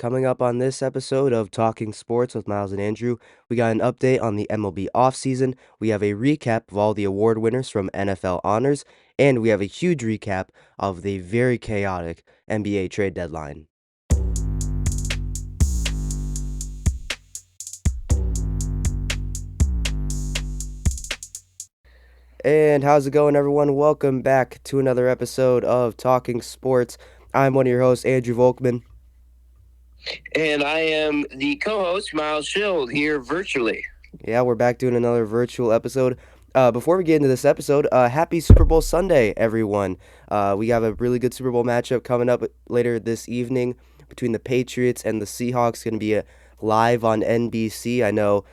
Coming up on this episode of Talking Sports with Miles and Andrew, we got an update on the MLB offseason. We have a recap of all the award winners from NFL honors, and we have a huge recap of the very chaotic NBA trade deadline. And how's it going, everyone? Welcome back to another episode of Talking Sports. I'm one of your hosts, Andrew Volkman. And I am the co-host, Miles Schild, here virtually. Yeah, we're back doing another virtual episode. Before we get into this episode, happy Super Bowl Sunday, everyone. We have a really good Super Bowl matchup coming up later this evening between the Patriots and the Seahawks. Going to be live on NBC. I know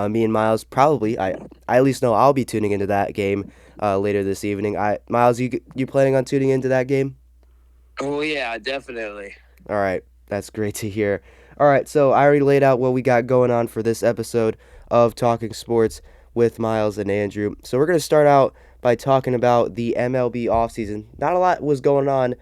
me and Miles probably, I at least know I'll be tuning into that game later this evening. Miles, you planning on tuning into that game? Oh, yeah, definitely. All right, that's great to hear. All right, so I already laid out what we got going on for this episode of Talking Sports with Miles and Andrew. So we're going to start out by talking about the MLB offseason. Not a lot was going on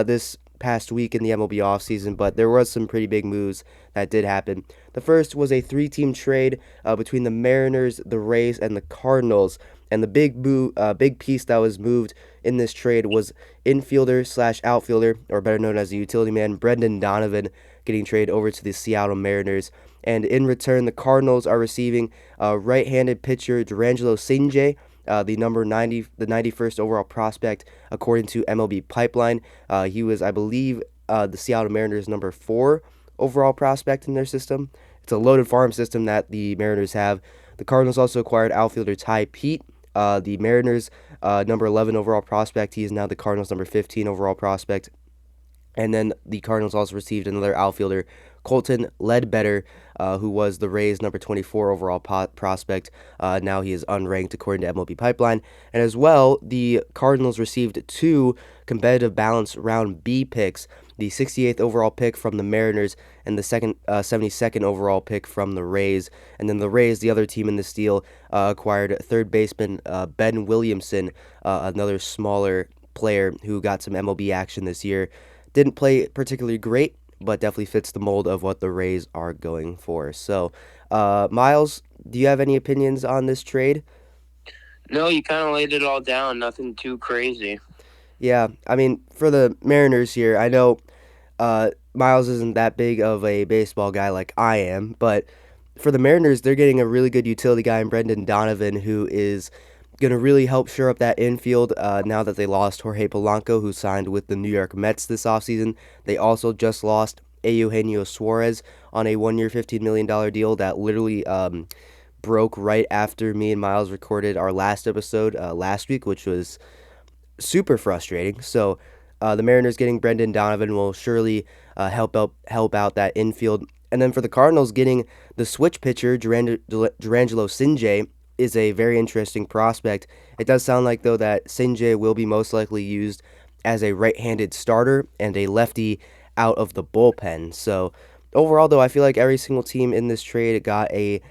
this past week in the MLB offseason, but there was some pretty big moves that did happen. The first was a three-team trade between the Mariners, the Rays, and the Cardinals. And the big piece that was moved in this trade was infielder slash outfielder, or better known as the utility man, Brendan Donovan, getting traded over to the Seattle Mariners. And in return, the Cardinals are receiving right-handed pitcher Durangelo Sinjay, the number 90, the 91st overall prospect, according to MLB Pipeline. He was, I believe, the Seattle Mariners' number 4 overall prospect in their system. It's a loaded farm system that the Mariners have. The Cardinals also acquired outfielder Ty Peet, the Mariners' number 11 overall prospect. He is now the Cardinals' number 15 overall prospect. And then the Cardinals also received another outfielder, Colton Ledbetter, who was the Rays' number 24 overall prospect. Now he is unranked according to MLB Pipeline. And as well, the Cardinals received 2 competitive balance round B picks, the 68th overall pick from the Mariners and the 72nd overall pick from the Rays. And then the Rays, the other team in this deal, acquired third baseman Ben Williamson, another smaller player who got some MLB action this year. Didn't play particularly great, but definitely fits the mold of what the Rays are going for. So, Miles, do you have any opinions on this trade? No, you kind of laid it all down. Nothing too crazy. Yeah, I mean, for the Mariners here, I know Miles isn't that big of a baseball guy like I am, but for the Mariners, they're getting a really good utility guy in Brendan Donovan, who is going to really help shore up that infield now that they lost Jorge Polanco, who signed with the New York Mets this offseason. They also just lost Eugenio Suarez on a 1-year, $15 million deal that literally broke right after me and Miles recorded our last episode last week, which was super frustrating. So the Mariners getting Brendan Donovan will surely help out that infield. And then for the Cardinals, getting the switch pitcher Durangelo Sinjay is a very interesting prospect. It does sound like, though, that Sinjay will be most likely used as a right-handed starter and a lefty out of the bullpen. So overall, though, I feel like every single team in this trade got a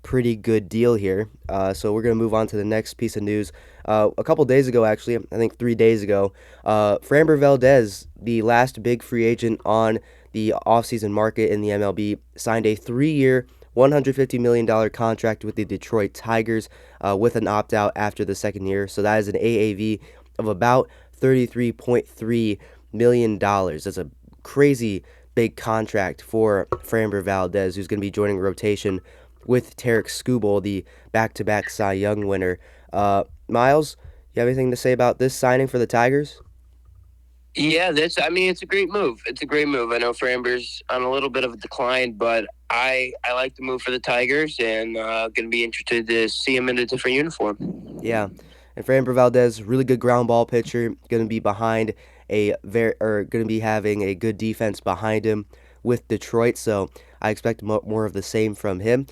pretty good deal here. So we're going to move on to the next piece of news. A couple days ago, actually, I think 3 days ago, Framber Valdez, the last big free agent on the offseason market in the MLB, signed a 3-year, $150 million contract with the Detroit Tigers with an opt-out after the second year. So that is an AAV of about $33.3 million. That's a crazy big contract for Framber Valdez, who's going to be joining rotation with Tarik Skubal, the back-to-back Cy Young winner. Miles, you have anything to say about this signing for the Tigers? Yeah, it's a great move. It's a great move. I know Framber's on a little bit of a decline, but I like the move for the Tigers, and going to be interested to see him in a different uniform. Yeah, and Framber Valdez, really good ground ball pitcher, going to be behind going to be having a good defense behind him with Detroit. So I expect more of the same from him.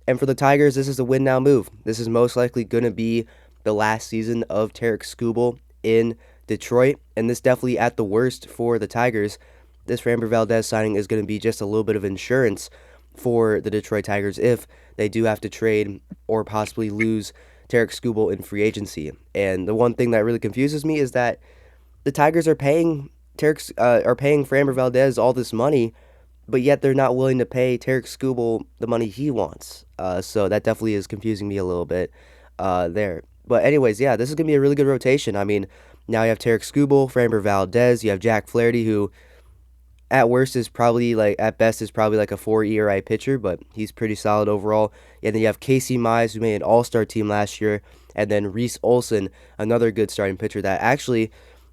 And for the Tigers, this is a win now move. This is most likely going to be the last season of Tarik Skubal in Detroit, and this definitely at the worst for the Tigers. This Framber Valdez signing is going to be just a little bit of insurance for the Detroit Tigers if they do have to trade or possibly lose Tarik Skubal in free agency. And the one thing that really confuses me is that the Tigers are paying Framber Valdez all this money, but yet they're not willing to pay Tarek Skubal the money he wants. So that definitely is confusing me a little bit there. But anyways, yeah, this is gonna be a really good rotation. I mean, now you have Tarek Skubal, Framber Valdez, you have Jack Flaherty, who at worst is probably like at best is probably like a 4 ERA pitcher, but he's pretty solid overall. And then you have Casey Mize, who made an All-Star team last year, and then Reese Olson, another good starting pitcher that actually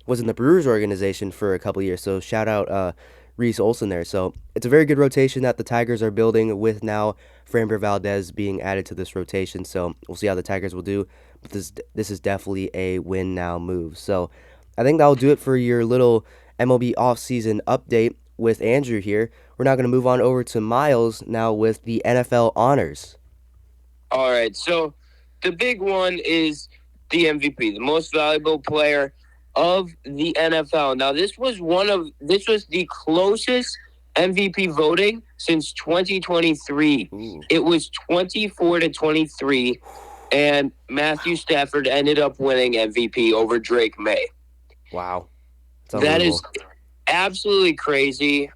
was in the Brewers organization for a couple years. So shout out Reese Olson there. So it's a very good rotation that the Tigers are building with now Framber Valdez being added to this rotation. So we'll see how the Tigers will do. But this is definitely a win now move. So I think that'll do it for your little MLB offseason update with Andrew here. We're now going to move on over to Miles now with the NFL honors. All right. So the big one is the MVP, the most valuable player of the NFL. Now, this was the closest MVP voting since 2023. Ooh, It was 24-23, and Matthew Stafford ended up winning MVP over Drake May. wow. That is absolutely crazy.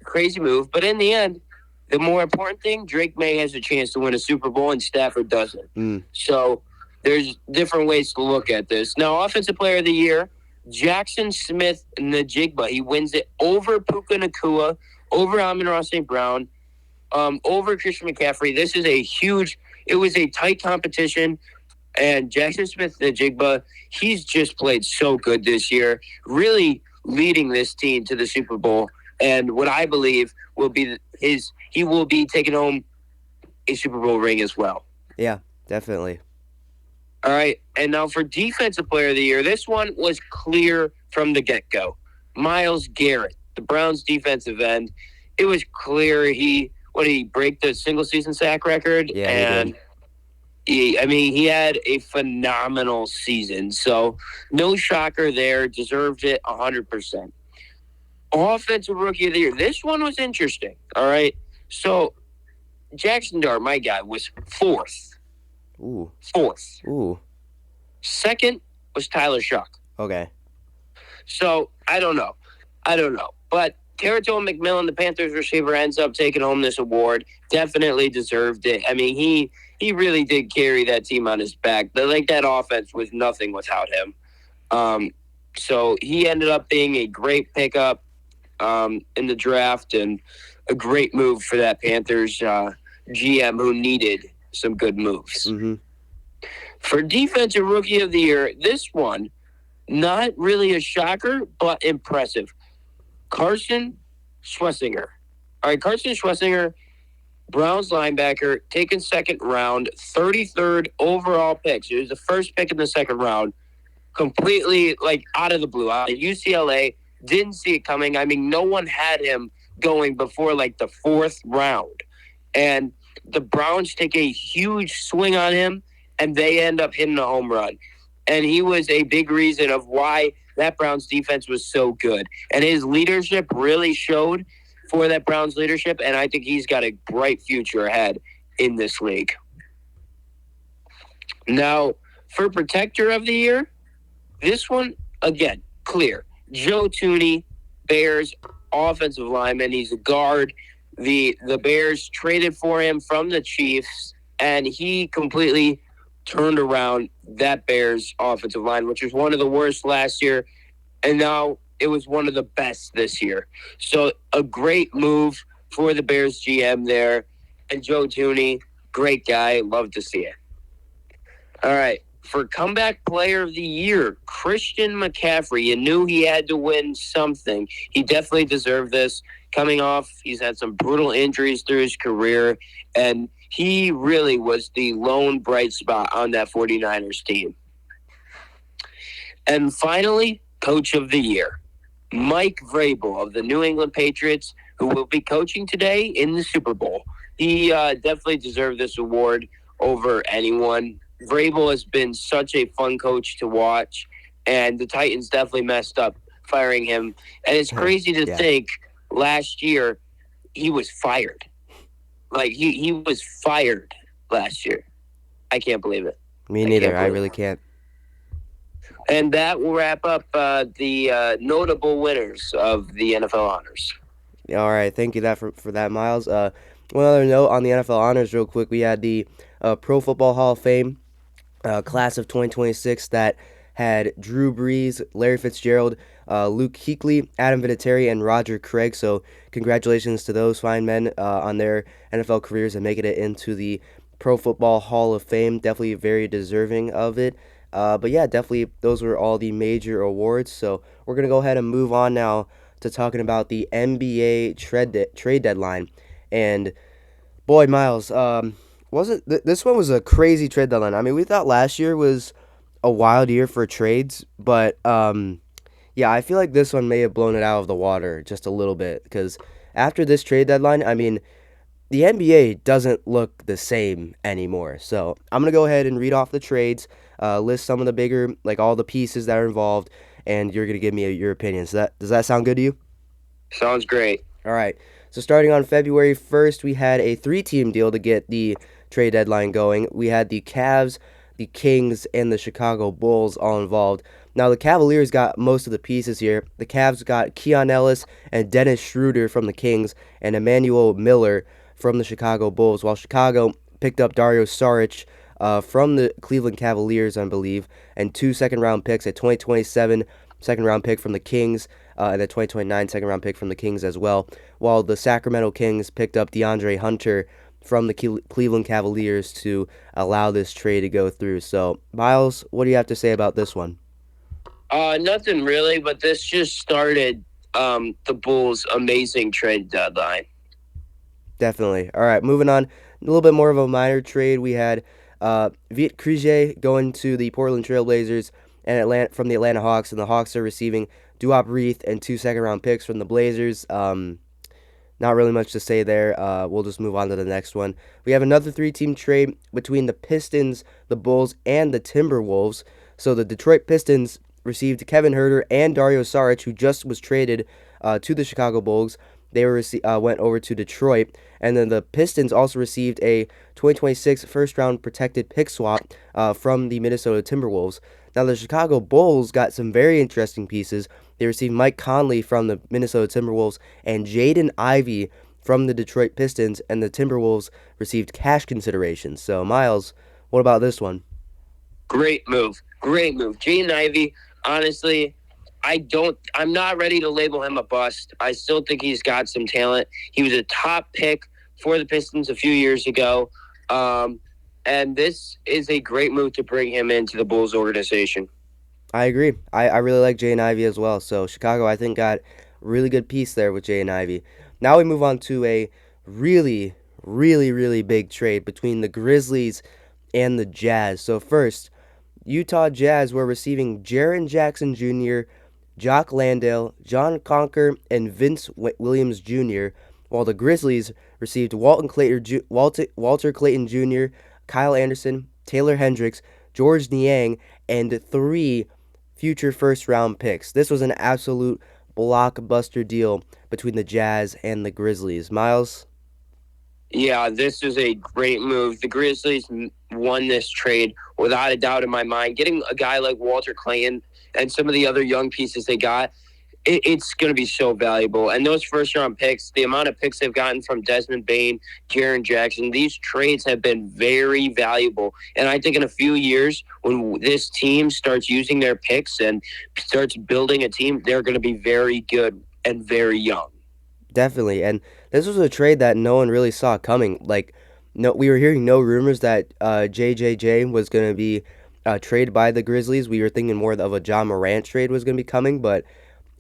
Crazy move. But in the end, the more important thing, Drake May has a chance to win a Super Bowl and Stafford doesn't. Mm. So there's different ways to look at this. Now, Offensive Player of the Year, Jackson Smith Najigba. He wins it over Puka Nacua, over Amon-Ra St. Brown, over Christian McCaffrey. It was a tight competition. And Jackson Smith Najigba, he's just played so good this year, really leading this team to the Super Bowl. And what I believe will be he will be taking home a Super Bowl ring as well. Yeah, definitely. All right. And now for Defensive Player of the Year, this one was clear from the get-go. Myles Garrett, the Browns defensive end. It was clear he break the single-season sack record? Yeah, and he had a phenomenal season. So no shocker there. Deserved it 100%. Offensive Rookie of the Year. This one was interesting. All right. So Jackson Dart, my guy, was fourth. Ooh. Fourth. Ooh. Second was Tyler Shuck. Okay. So I don't know. But Territon McMillan, the Panthers receiver, ends up taking home this award. Definitely deserved it. I mean, he really did carry that team on his back. That offense was nothing without him. So he ended up being a great pickup in the draft and a great move for that Panthers GM who needed some good moves. Mm-hmm. For Defensive Rookie of the Year, this one, not really a shocker, but impressive. Carson Schlesinger. All right, Carson Schlesinger, Browns linebacker, taken second round, 33rd overall pick. So he was the first pick in the second round, completely out of the blue, out of UCLA. Didn't see it coming. I mean, no one had him going before the fourth round. And the Browns take a huge swing on him, and they end up hitting a home run. And he was a big reason of why that Browns defense was so good. And his leadership really showed for that Browns leadership, and I think he's got a bright future ahead in this league. Now, for Protector of the Year, this one, again, clear. Joe Thuney, Bears offensive lineman. He's a guard. The Bears traded for him from the Chiefs, and he completely turned around that Bears offensive line, which was one of the worst last year, and now it was one of the best this year. So a great move for the Bears GM there. And Joe Thuney, great guy. Love to see it. All right. For Comeback Player of the Year, Christian McCaffrey. You knew he had to win something. He definitely deserved this. Coming off, he's had some brutal injuries through his career, and he really was the lone bright spot on that 49ers team. And finally, Coach of the Year, Mike Vrabel of the New England Patriots, who will be coaching today in the Super Bowl. He definitely deserved this award over anyone. Vrabel has been such a fun coach to watch, and the Titans definitely messed up firing him. And it's crazy to think last year he was fired. He was fired last year. I can't believe it. Me neither. I really can't. And that will wrap up the notable winners of the NFL honors. All right, thank you that for that, Miles. One other note on the NFL honors, real quick. We had the Pro Football Hall of Fame class of 2026 that had Drew Brees, Larry Fitzgerald, Luke Kuechly, Adam Vinatieri, and Roger Craig. So congratulations to those fine men on their NFL careers and making it into the Pro Football Hall of Fame. Definitely very deserving of it. But yeah, definitely those were all the major awards. So we're gonna go ahead and move on now to talking about the NBA trade deadline. And boy, Miles, wasn't this one was a crazy trade deadline. I mean, we thought last year was a wild year for trades, but yeah, I feel like this one may have blown it out of the water just a little bit because after this trade deadline, I mean, the NBA doesn't look the same anymore. So I'm gonna go ahead and read off the trades, list some of the bigger, like all the pieces that are involved, and you're gonna give me your opinion. So that does that sound good to you? Sounds great. All right. So starting on February 1st, we had a three-team deal to get the trade deadline going. We had the Cavs, the Kings, and the Chicago Bulls all involved. Now the Cavaliers got most of the pieces here. The Cavs got Keon Ellis and Dennis Schroeder from the Kings and Emmanuel Miller from the Chicago Bulls, while Chicago picked up Dario Saric from the Cleveland Cavaliers, I believe, and two second-round picks, a 2027 second-round pick from the Kings and a 2029 second-round pick from the Kings as well, while the Sacramento Kings picked up DeAndre Hunter from the Cleveland Cavaliers to allow this trade to go through. So, Miles, what do you have to say about this one? Nothing really, but this just started the Bulls' amazing trade deadline. Definitely. All right, moving on. A little bit more of a minor trade. We had Vit Krejci going to the Portland Trailblazers and from the Atlanta Hawks, and the Hawks are receiving Duop Reith and two second-round picks from the Blazers. Not really much to say there. We'll just move on to the next one. We have another three-team trade between the Pistons, the Bulls, and the Timberwolves. So the Detroit Pistons received Kevin Huerter and Dario Saric, who just was traded to the Chicago Bulls. They went over to Detroit, and then the Pistons also received a 2026 first-round protected pick swap from the Minnesota Timberwolves. Now the Chicago Bulls got some very interesting pieces. They received Mike Conley from the Minnesota Timberwolves and Jaden Ivey from the Detroit Pistons, and the Timberwolves received cash considerations. So Miles, what about this one? Great move. Great move. Jaden Ivey, honestly, I'm not ready to label him a bust. I still think he's got some talent. He was a top pick for the Pistons a few years ago. And this is a great move to bring him into the Bulls organization. I agree. I really like Jaden Ivey as well. So Chicago, I think, got a really good piece there with Jaden Ivey. Now we move on to a really, really, really big trade between the Grizzlies and the Jazz. So first, Utah Jazz were receiving Jaren Jackson Jr., Jock Landale, John Conker, and Vince Williams Jr., while the Grizzlies received Walter Clayton Jr., Kyle Anderson, Taylor Hendricks, George Niang, and three future first-round picks. This was an absolute blockbuster deal between the Jazz and the Grizzlies. Miles? Yeah, this is a great move. The Grizzlies won this trade without a doubt in my mind. Getting a guy like Walter Clayton and some of the other young pieces they got, it's going to be so valuable. And those first-round picks, the amount of picks they've gotten from Desmond Bane, Jaren Jackson, these trades have been very valuable. And I think in a few years, when this team starts using their picks and starts building a team, they're going to be very good and very young. Definitely. And this was a trade that no one really saw coming. Like, no, we were hearing no rumors that JJJ was going to be traded by the Grizzlies. We were thinking more of a John Morant trade was going to be coming, but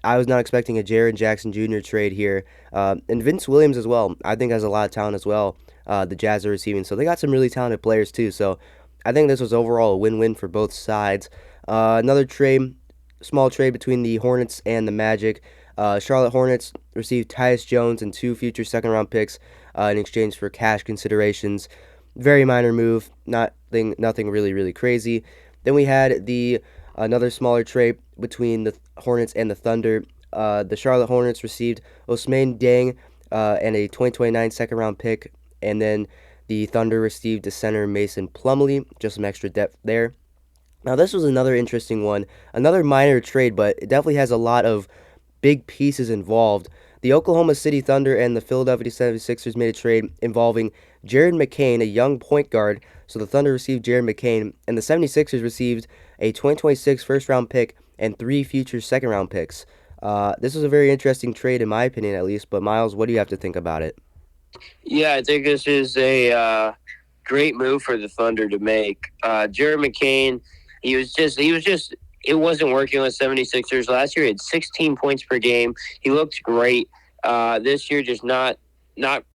I was not expecting a Jaren Jackson Jr. trade here. And Vince Williams as well, I think has a lot of talent as well, the Jazz are receiving. So they got some really talented players too. So I think this was overall a win-win for both sides. Another trade, small trade between the Hornets and the Magic. Charlotte Hornets received Tyus Jones and two future second-round picks in exchange for cash considerations. Very minor move, nothing really crazy. Then we had another smaller trade between the Hornets and the Thunder. The Charlotte Hornets received Ousmane Dieng and a 2029 second-round pick, and then the Thunder received a center Mason Plumlee, just some extra depth there. Now this was another interesting one, another minor trade, but it definitely has a lot of big pieces involved. The Oklahoma City Thunder and the Philadelphia 76ers made a trade involving Jared McCain, a young point guard. So the Thunder received Jared McCain, and the 76ers received a 2026 first round pick and three future second round picks. This was a very interesting trade, in my opinion, at least. But Miles, what do you have to think about it? Yeah, I think this is a great move for the Thunder to make. Jared McCain, it wasn't working with 76ers. Last year he had 16 points per game. He looked great. This year just not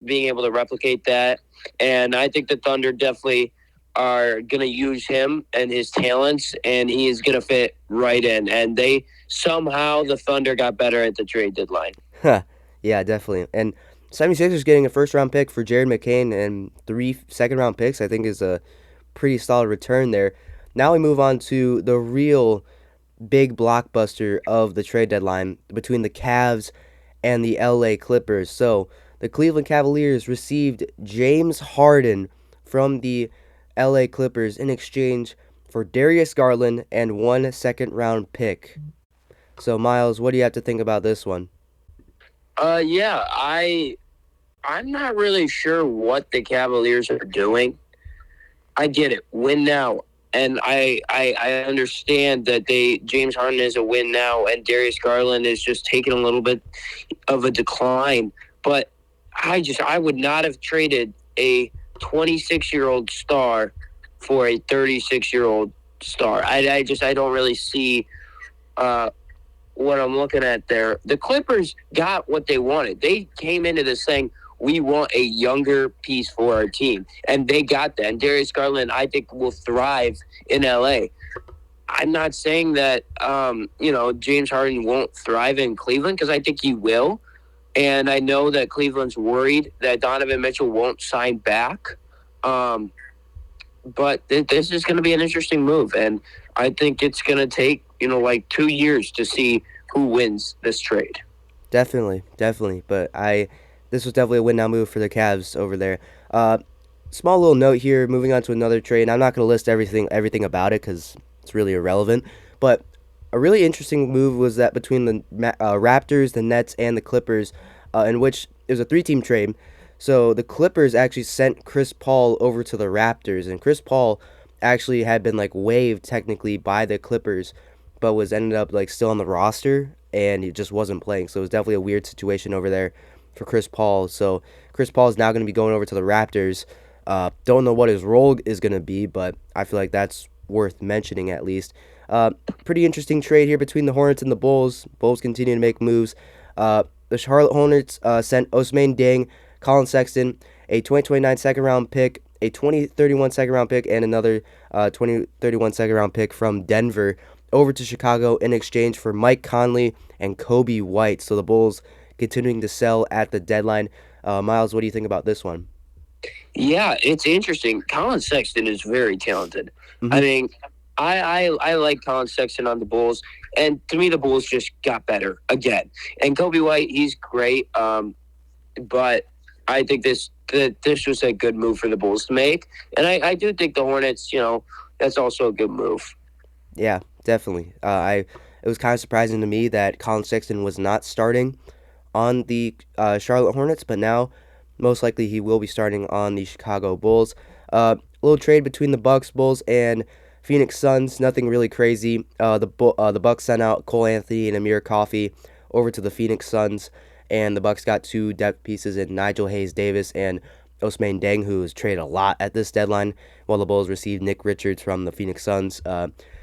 being able to replicate that. And I think the Thunder definitely are going to use him and his talents, and he is going to fit right in. And the Thunder got better at the trade deadline. Yeah, definitely. And 76ers getting a first round pick for Jared McCain and three second round picks, I think, is a pretty solid return there. Now we move on to the real big blockbuster of the trade deadline between the Cavs and the LA Clippers. So the Cleveland Cavaliers received James Harden from the LA Clippers in exchange for Darius Garland and one second round pick. So Miles, what do you have to think about this one? Yeah, I'm not really sure what the Cavaliers are doing. I get it, win now, and I understand that James Harden is a win now, and Darius Garland is just taking a little bit of a decline. But I would not have traded a 26-year-old star for a 36-year-old star. I don't really see what I'm looking at there. The Clippers got what they wanted. They came into this saying, we want a younger piece for our team. And they got that. And Darius Garland, I think, will thrive in LA. I'm not saying that, James Harden won't thrive in Cleveland, because I think he will. And I know that Cleveland's worried that Donovan Mitchell won't sign back. But this is going to be an interesting move. And I think it's going to take, 2 years to see who wins this trade. Definitely. But this was definitely a win now move for the Cavs over there. Small little note here, moving on to another trade. I'm not going to list everything about it because it's really irrelevant. But a really interesting move was that between the Raptors, the Nets, and the Clippers, in which it was a three-team trade. So the Clippers actually sent Chris Paul over to the Raptors, and Chris Paul actually had been waived technically by the Clippers, but was ended up still on the roster, and he just wasn't playing. So it was definitely a weird situation over there for Chris Paul. So Chris Paul is now going to be going over to the Raptors. Don't know what his role is going to be, but I feel like that's worth mentioning at least. Pretty interesting trade here between the Hornets and the Bulls. Bulls continue to make moves. The Charlotte Hornets sent Ousmane Dieng, Colin Sexton, a 2029 second round pick, a 2031 second round pick, and another 2031 second round pick from Denver over to Chicago in exchange for Mike Conley and Kobe White. So the Bulls continuing to sell at the deadline. Miles, what do you think about this one? Yeah, it's interesting. Colin Sexton is very talented. Mm-hmm. I mean, I like Colin Sexton on the Bulls, and to me, the Bulls just got better again. And Kobe White, he's great, but I think this was a good move for the Bulls to make, and I do think the Hornets, that's also a good move. Yeah, definitely. It was kind of surprising to me that Colin Sexton was not starting on the Charlotte Hornets, but now most likely he will be starting on the Chicago Bulls. A little trade between the Bucks, Bulls, and Phoenix Suns. Nothing really crazy. The Bucks sent out Cole Anthony and Amir Coffey over to the Phoenix Suns, and the Bucks got two depth pieces in Nigel Hayes-Davis and Ousmane Dieng, who was traded a lot at this deadline, while the Bulls received Nick Richards from the Phoenix Suns.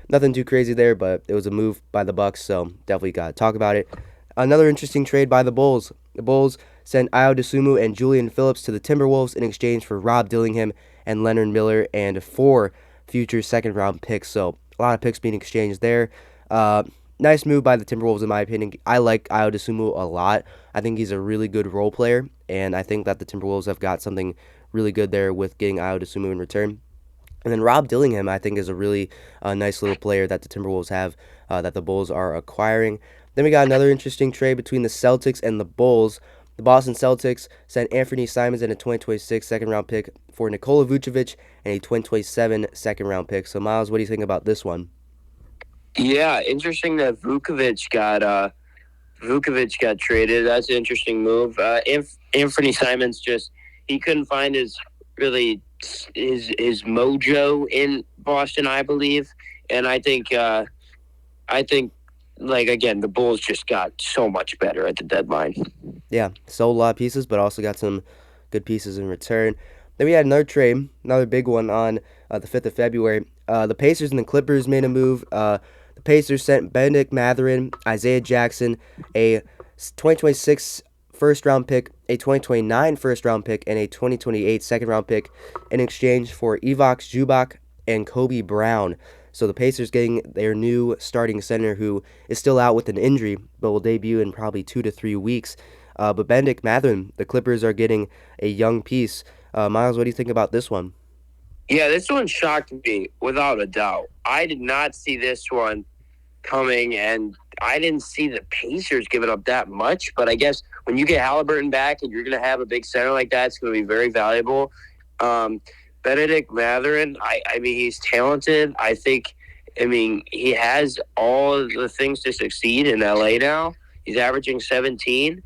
Nothing too crazy there, but it was a move by the Bucks, so definitely got to talk about it. Another interesting trade by the Bulls. The Bulls sent Ayo Dosunmu and Julian Phillips to the Timberwolves in exchange for Rob Dillingham and Leonard Miller and 4 future second-round picks. So a lot of picks being exchanged there. Nice move by the Timberwolves, in my opinion. I like Ayo Dosunmu a lot. I think he's a really good role player, and I think that the Timberwolves have got something really good there with getting Ayo Dosunmu in return. And then Rob Dillingham, I think, is a really nice little player that the Timberwolves have that the Bulls are acquiring. Then we got another interesting trade between the Celtics and the Bulls. The Boston Celtics sent Anthony Simons and a 2026 second-round pick for Nikola Vucevic and a 2027 second-round pick. So, Miles, what do you think about this one? Yeah, interesting that Vucevic Vukovic got traded. That's an interesting move. Anthony Simons he couldn't find really his mojo in Boston, I believe, and I think like again the Bulls just got so much better at the deadline. Yeah, sold a lot of pieces, but also got some good pieces in return. Then we had another trade, another big one on the 5th of February. The Pacers and the Clippers made a move. The Pacers sent Benedict Mathurin, Isaiah Jackson, a 2026 first round pick, a 2029 first round pick, and a 2028 second round pick in exchange for Ivox Zubac and Kobe Brown. So the Pacers getting their new starting center who is still out with an injury, but will debut in probably 2 to 3 weeks. But Benedict Mathurin, the Clippers are getting a young piece. Miles, what do you think about this one? Yeah, this one shocked me without a doubt. I did not see this one coming, and I didn't see the Pacers giving up that much. But I guess when you get Halliburton back and you're going to have a big center like that, it's going to be very valuable. Benedict Mathurin, I mean, he's talented. I mean, he has all of the things to succeed in LA now. He's averaging 17.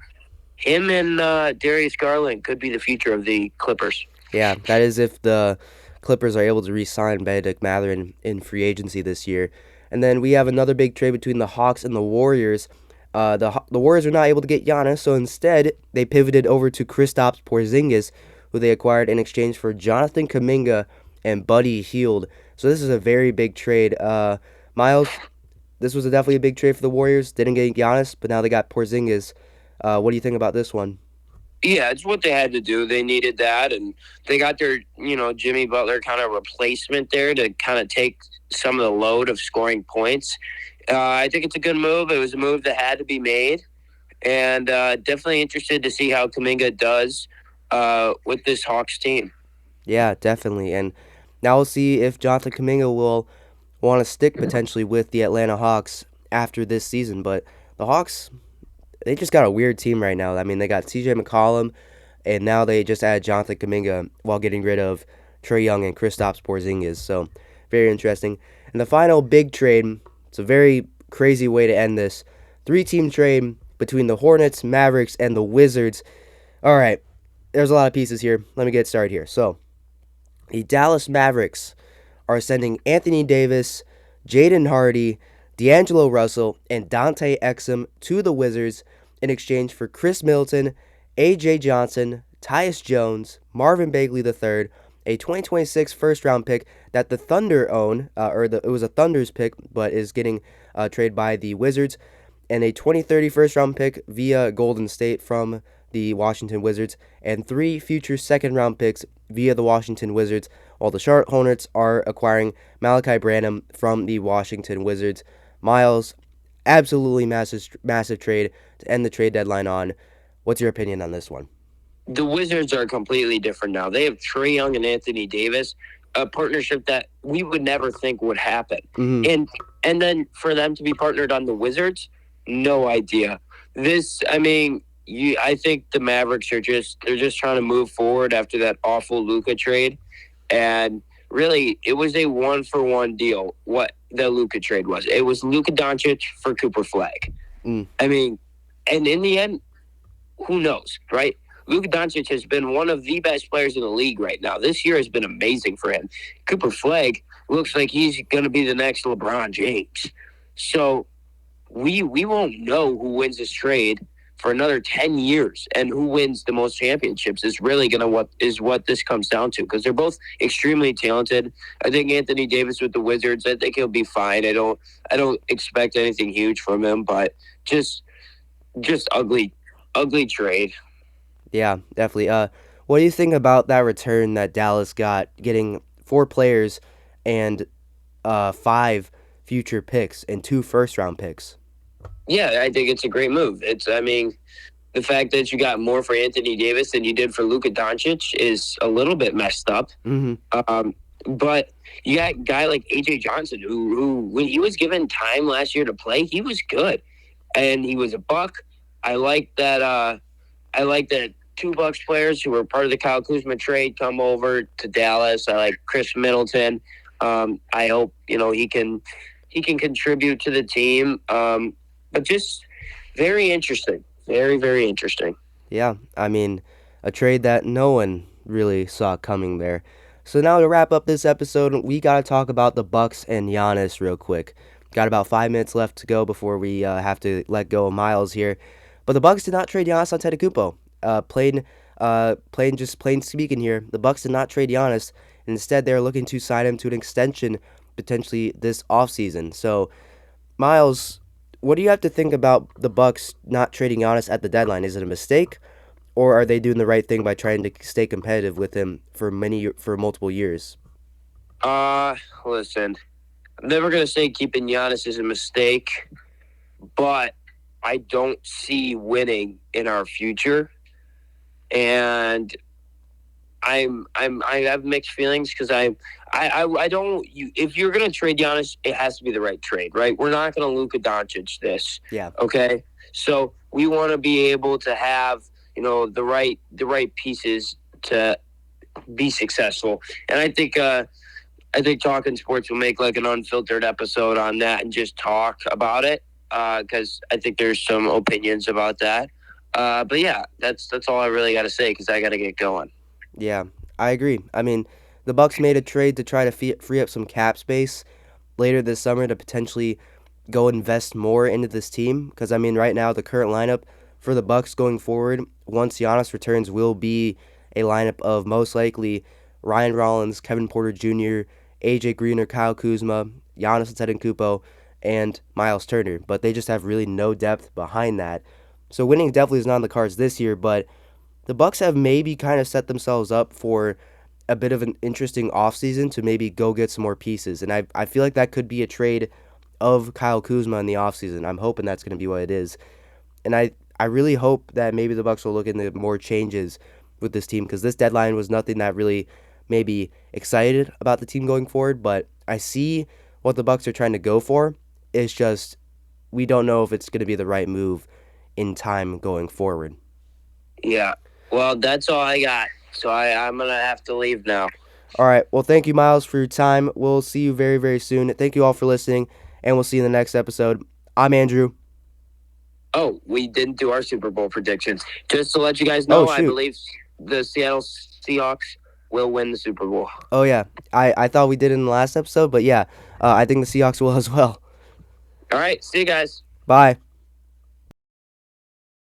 Him and Darius Garland could be the future of the Clippers. Yeah, that is if the Clippers are able to re-sign Benedict Mathurin in free agency this year. And then we have another big trade between the Hawks and the Warriors. The Warriors were not able to get Giannis, so instead they pivoted over to Kristaps Porzingis, who they acquired in exchange for Jonathan Kuminga and Buddy Hield. So this is a very big trade. Miles, this was definitely a big trade for the Warriors. Didn't get Giannis, but now they got Porzingis. What do you think about this one? Yeah, it's what they had to do. They needed that, and they got their, Jimmy Butler kind of replacement there to kind of take some of the load of scoring points. I think it's a good move. It was a move that had to be made, and definitely interested to see how Kuminga does with this Hawks team. Yeah, definitely. And now we'll see if Jonathan Kuminga will want to stick potentially with the Atlanta Hawks after this season. But the Hawks, they just got a weird team right now. I mean, they got CJ McCollum, and now they just added Jonathan Kuminga while getting rid of Trae Young and Kristaps Porzingis. So, very interesting. And the final big trade, it's a very crazy way to end this. 3-team trade between the Hornets, Mavericks, and the Wizards. All right, there's a lot of pieces here. Let me get started here. So, the Dallas Mavericks are sending Anthony Davis, Jaden Hardy, D'Angelo Russell, and Dante Exum to the Wizards in exchange for Chris Middleton, A.J. Johnson, Tyus Jones, Marvin Bagley III, a 2026 first-round pick that the Thunder own, it was a Thunder's pick, but is getting traded by the Wizards, and a 2030 first-round pick via Golden State from the Washington Wizards, and 3 future second-round picks via the Washington Wizards, while the Charlotte Hornets are acquiring Malachi Branham from the Washington Wizards. Miles, absolutely massive trade to end the trade deadline on. What's your opinion on this one? The Wizards are completely different now. They have Trae Young and Anthony Davis, a partnership that we would never think would happen. Mm-hmm. And then for them to be partnered on the Wizards, no idea. I think the Mavericks they're just trying to move forward after that awful Luka trade, and really it was a 1-for-1 deal. What the Luka trade was, it was Luka Doncic for Cooper Flag. I mean, and in the end, who knows, right? Luka Doncic has been one of the best players in the league right now. This year has been amazing for him. Cooper Flag looks like he's going to be the next LeBron James. So we won't know who wins this trade for another 10 years, and who wins the most championships is really what this comes down to, because they're both extremely talented. I think Anthony Davis with the Wizards, I think he'll be fine. I don't expect anything huge from him, but just ugly trade. Yeah, definitely. What do you think about that return that Dallas got, getting 4 players and 5 future picks and 2 first-round picks? Yeah, I think it's a great move. The fact that you got more for Anthony Davis than you did for Luka Doncic is a little bit messed up. Mm-hmm. But you got a guy like A.J. Johnson, who when he was given time last year to play, he was good, and he was a Buck. I like that. I like that 2 Bucks players who were part of the Kyle Kuzma trade come over to Dallas. I like Chris Middleton. I hope he can contribute to the team. But just Very interesting. Very, very interesting. Yeah, I mean, a trade that no one really saw coming there. So now to wrap up this episode, we gotta talk about the Bucks and Giannis real quick. Got about 5 minutes left to go before we have to let go of Miles here. But the Bucks did not trade Giannis Antetokounmpo. Plain speaking here, the Bucks did not trade Giannis. Instead, they're looking to sign him to an extension potentially this offseason. So, Miles, what do you have to think about the Bucks not trading Giannis at the deadline? Is it a mistake, or are they doing the right thing by trying to stay competitive with him for multiple years? Uh, Listen, I'm never gonna say keeping Giannis is a mistake, but I don't see winning in our future, and I have mixed feelings because I don't you if you're gonna trade Giannis, it has to be the right trade, right? We're not gonna Luka Doncic this, Yeah, okay? So we want to be able to have the right pieces to be successful, and I think Talking Sports will make like an unfiltered episode on that and just talk about it because I think there's some opinions about that. But yeah, that's all I really got to say because I got to get going. yeah, I agree. I mean, the Bucks made a trade to try to free up some cap space later this summer to potentially go invest more into this team. Because I mean, right now the current lineup for the Bucks going forward, once Giannis returns, will be a lineup of most likely Ryan Rollins, Kevin Porter Jr., AJ Green or Kyle Kuzma, Giannis Antetokounmpo, and Miles Turner. But they just have really no depth behind that. So winning definitely is not on the cards this year. But the Bucks have maybe kind of set themselves up for a bit of an interesting offseason to maybe go get some more pieces. And I feel like that could be a trade of Kyle Kuzma in the offseason. I'm hoping that's going to be what it is. And I really hope that maybe the Bucks will look into more changes with this team because this deadline was nothing that really made me excited about the team going forward. But I see what the Bucks are trying to go for. It's just we don't know if it's going to be the right move in time going forward. Yeah. Well, that's all I got. So I'm gonna have to leave now. All right. Well, thank you, Miles, for your time. We'll see you very, very soon. Thank you all for listening, and we'll see you in the next episode. I'm Andrew. Oh, we didn't do our Super Bowl predictions. Just to let you guys Oh, know, I shoot. believe the Seattle Seahawks will win the Super Bowl. Oh, yeah. I thought we did in the last episode, but yeah, I think the Seahawks will as well. All right. See you guys. Bye.